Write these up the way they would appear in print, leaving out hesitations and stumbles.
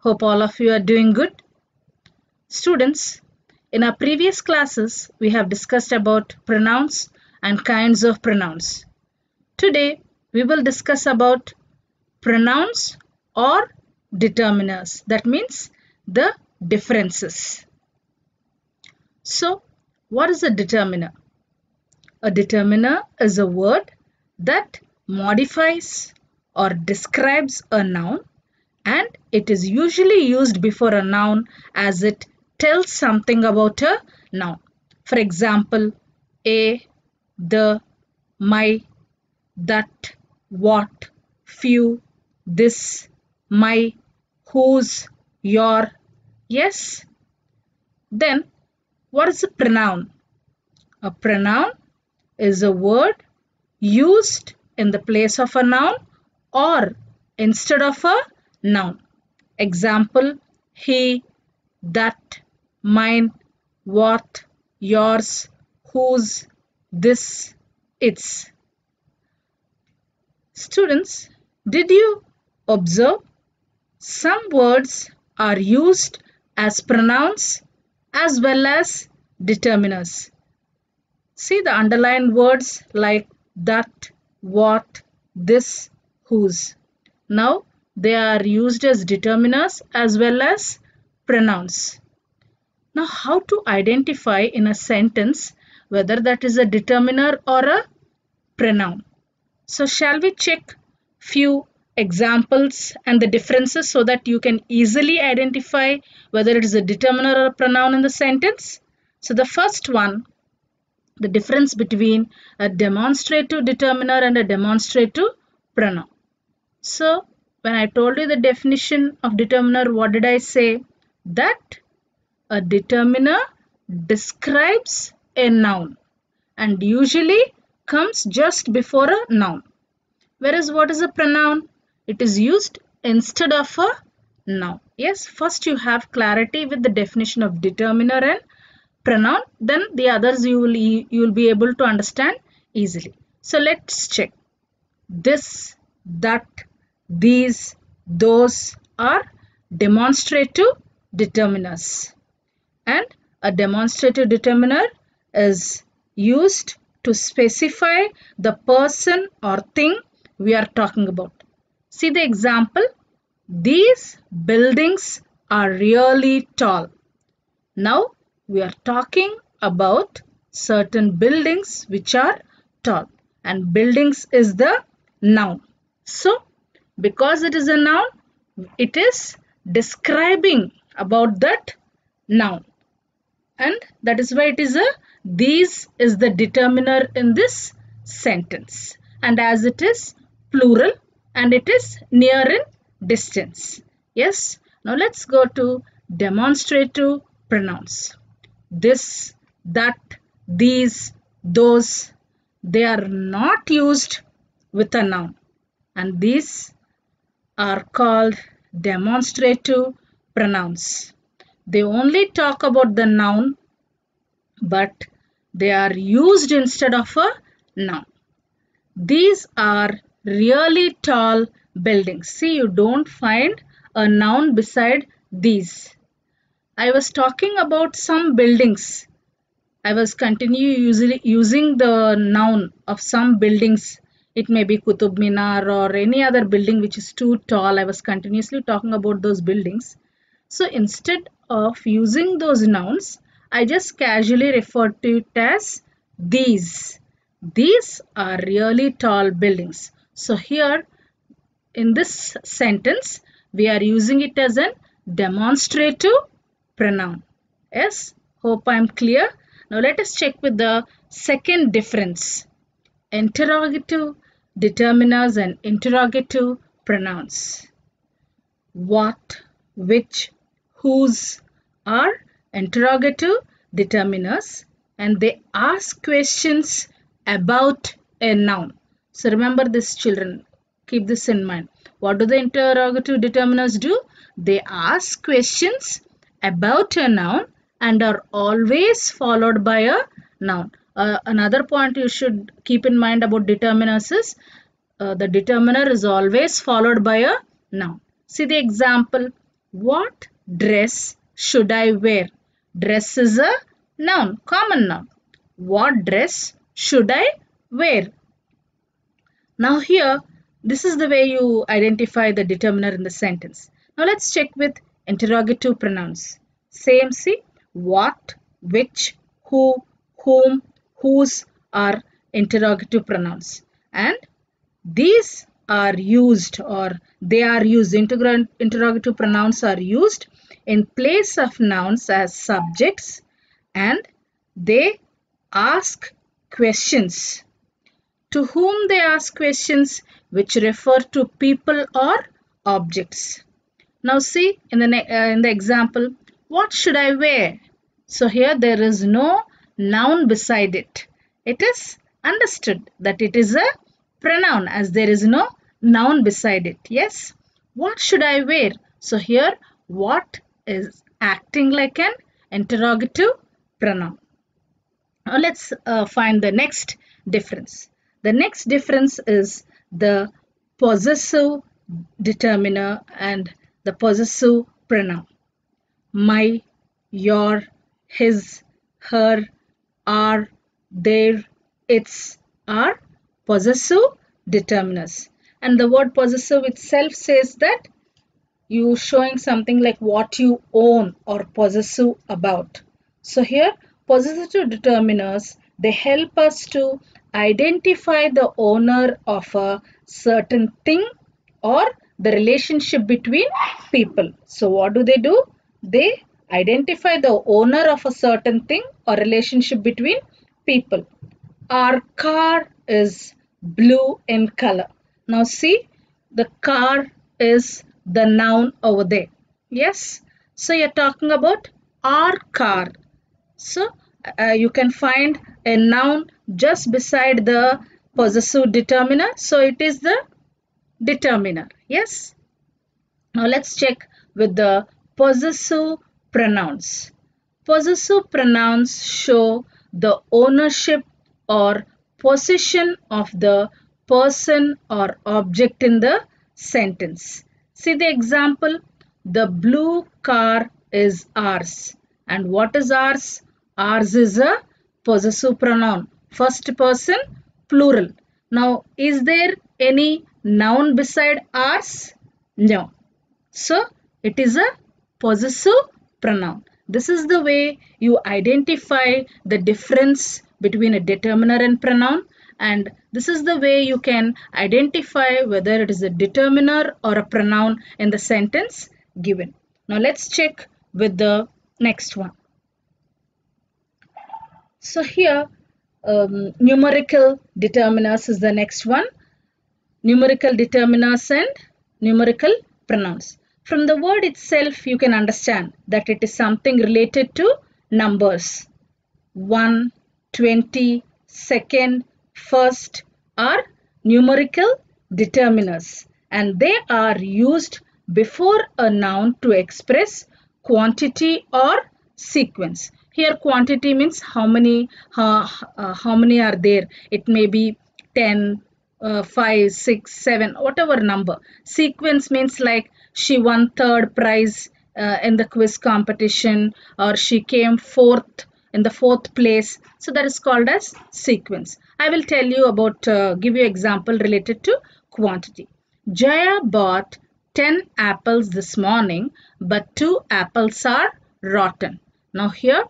Hope all of you are doing good. Students, in our previous classes, we have discussed about pronouns and kinds of pronouns. Today, we will discuss about pronouns or determiners. That means the differences. So, what is a determiner? A determiner is a word that modifies or describes a noun, and it is usually used before a noun as it tells something about a noun. For example, a, the, my, that, what, few, this, my, whose, your. Yes? Then, what is a pronoun? A pronoun is a word used in the place of a noun or instead of a noun. Example, he, that, mine, what, yours, whose, this, its. Students, did you observe some words are used as pronouns as well as determiners? See the underlined words like that, what, this, whose. Now they are used as determiners as well as pronouns. Now how to identify in a sentence whether that is a determiner or a pronoun? So shall we check few examples and the differences so that you can easily identify whether it is a determiner or a pronoun in the sentence? So the first one, the difference between a demonstrative determiner and a demonstrative pronoun. So when I told you the definition of determiner, what did I say? That a determiner describes a noun and usually comes just before a noun. Whereas what is a pronoun? It is used instead of a noun. Yes, first you have clarity with the definition of determiner and pronoun, then the others you will be able to understand easily. So let's check. This, that, these, those are demonstrative determiners, and a demonstrative determiner is used to specify the person or thing we are talking about. See the example. These buildings are really tall. Now we are talking about certain buildings which are tall, and buildings is the noun. So because it is a noun, it is describing about that noun, and that is why it is a these is the determiner in this sentence, and as it is plural and it is near in distance. Yes, now let's go to demonstrative pronouns. This, that, these, those, they are not used with a noun, and these are called demonstrative pronouns. They only talk about the noun, but they are used instead of a noun. These are really tall buildings. See, you don't find a noun beside these. I was talking about some buildings. I was usually using the noun of some buildings. It may be Qutub Minar or any other building which is too tall. I was continuously talking about those buildings. So instead of using those nouns, I just casually referred to it as these. These are really tall buildings. So here in this sentence, we are using it as a demonstrative pronoun. Yes, hope I am clear. Now let us check with the second difference. Interrogative determiners and interrogative pronouns. What, which, whose are interrogative determiners, and they ask questions about a noun. So remember this, children. Keep this in mind. What do the interrogative determiners do? They ask questions about a noun and are always followed by a noun. Another point you should keep in mind about determiners is the determiner is always followed by a noun. See the example. What dress should I wear? Dress is a noun, common noun. What dress should I wear? Now here, this is the way you identify the determiner in the sentence. Now let's check with interrogative pronouns. Same, see, what, which, who, whom, whose are interrogative pronouns. And these are used, or they are used, interrogative pronouns are used in place of nouns as subjects, and they ask questions. To whom they ask questions which refer to people or objects. Now see in the example, what should I wear? So here there is no noun beside it. It is understood that it is a pronoun as there is no noun beside it. Yes. What should I wear? So here what is acting like an interrogative pronoun. Now let's find the next difference. The next difference is the possessive determiner and the possessive pronoun. My, your, his, her, our, their, its are possessive determiners. And the word possessive itself says that you showing something like what you own or possessive about. So here possessive determiners, they help us to identify the owner of a certain thing or the relationship between people. So what do? They identify the owner of a certain thing or relationship between people. Our car is blue in color. Now see, the car is the noun over there. Yes. So you're talking about our car. So you can find a noun just beside the possessive determiner. So it is the determiner. Yes. Now let's check with the possessive pronouns. Possessive pronouns show the ownership or possession of the person or object in the sentence. See the example, the blue car is ours. And what is ours? Ours is a possessive pronoun, first person plural. Now is there any noun beside ours? No. So it is a possessive pronoun. This is the way you identify the difference between a determiner and pronoun, and this is the way you can identify whether it is a determiner or a pronoun in the sentence given. Now let's check with the next one. So here numerical determiners is the next one. Numerical determiners and numerical pronouns. From the word itself, you can understand that it is something related to numbers. 1, 20, second, first are numerical determiners, and they are used before a noun to express quantity or sequence. Here quantity means how many are there. It may be 10, 5, 6, 7, whatever number. Sequence means like she won third prize in the quiz competition, or she came fourth in the fourth place. So that is called as sequence. I will tell you about, give you example related to quantity. Jaya bought 10 apples this morning, but 2 apples are rotten. Now here,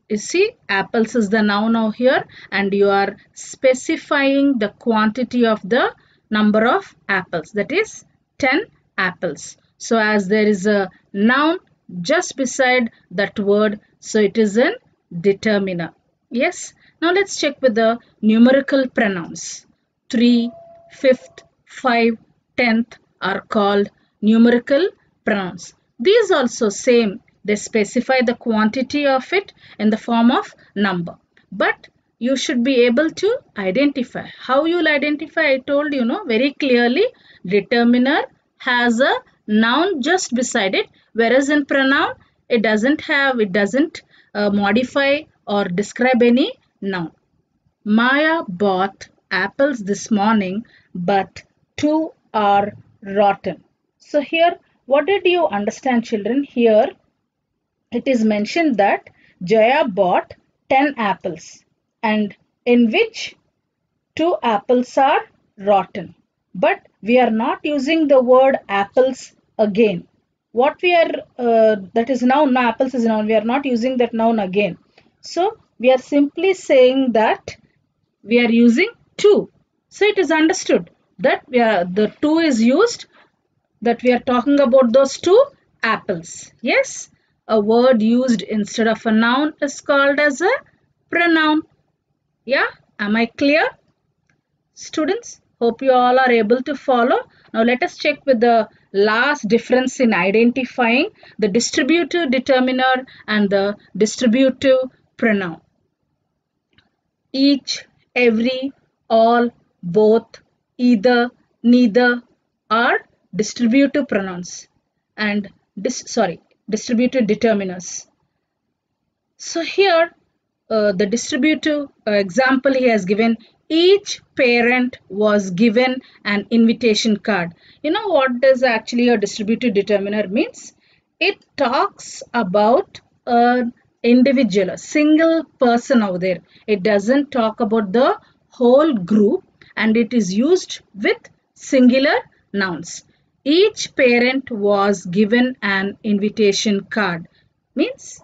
you see apples is the noun now here, and you are specifying the quantity of the number of apples, that is 10 apples. So as there is a noun just beside that word, so it is an determiner. Yes. Now let's check with the numerical pronouns. 3, 5th, 5, 10th are called numerical pronouns. These also same, they specify the quantity of it in the form of number. But you should be able to identify. How you will identify? I told you, very clearly, determiner has a noun just beside it, whereas in pronoun it doesn't modify or describe any noun. Maya bought apples this morning, but 2 are rotten. So here What did you understand, children? Here it is mentioned that Jaya bought 10 apples, and in which 2 apples are rotten. But we are not using the word apples again. What we are, that is noun, apples is noun, we are not using that noun again. So we are simply saying that we are using 2. So it is understood that the 2 is used, that we are talking about those 2 apples. Yes, a word used instead of a noun is called as a pronoun. Yeah, am I clear? Students, hope you all are able to follow. Now let us check with the last difference in identifying the distributive determiner and the distributive pronoun. Each, every, all, both, either, neither are distributive pronouns and distributive determiners. So here the distributive example he has given, each parent was given an invitation card. You know what does actually a distributive determiner means? It talks about an individual, a single person out there. It doesn't talk about the whole group, and it is used with singular nouns. Each parent was given an invitation card. Means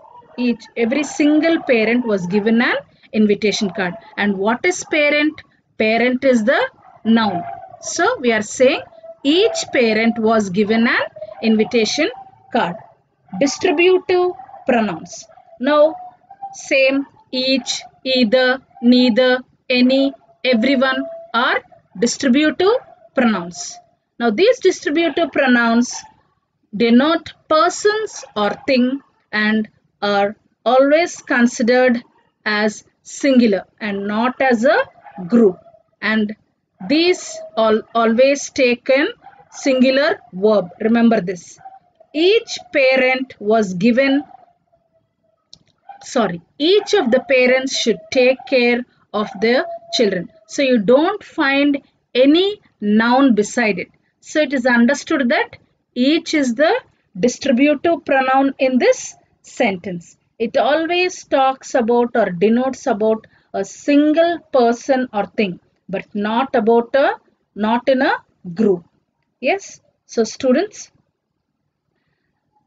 every single parent was given an invitation card. And what is parent? Parent is the noun. So we are saying each parent was given an invitation card. Distributive pronouns. Now same, each, either, neither, any, everyone are distributive pronouns. Now these distributive pronouns denote persons or thing and are always considered as singular and not as a group, and these always take an singular verb. Remember this. Each parent was given, each of the parents should take care of their children. So you don't find any noun beside it. So it is understood that each is the distributive pronoun in this sentence. It always talks about or denotes about a single person or thing, but not in a group. Yes. So students,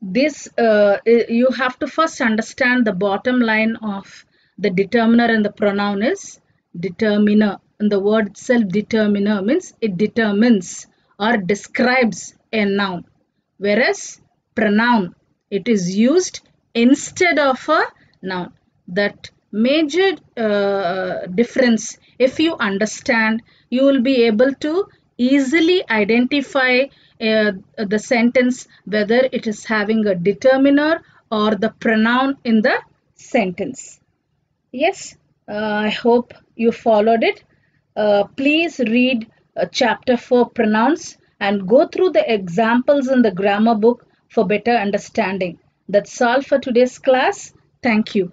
this you have to first understand the bottom line of the determiner and the pronoun is determiner. And the word itself, determiner, means it determines or describes a noun, whereas pronoun, it is used instead of a noun. That major difference, if you understand, you will be able to easily identify the sentence whether it is having a determiner or the pronoun in the sentence. Yes, I hope you followed it. Please read chapter 4 pronouns and go through the examples in the grammar book for better understanding. That's all for today's class. Thank you.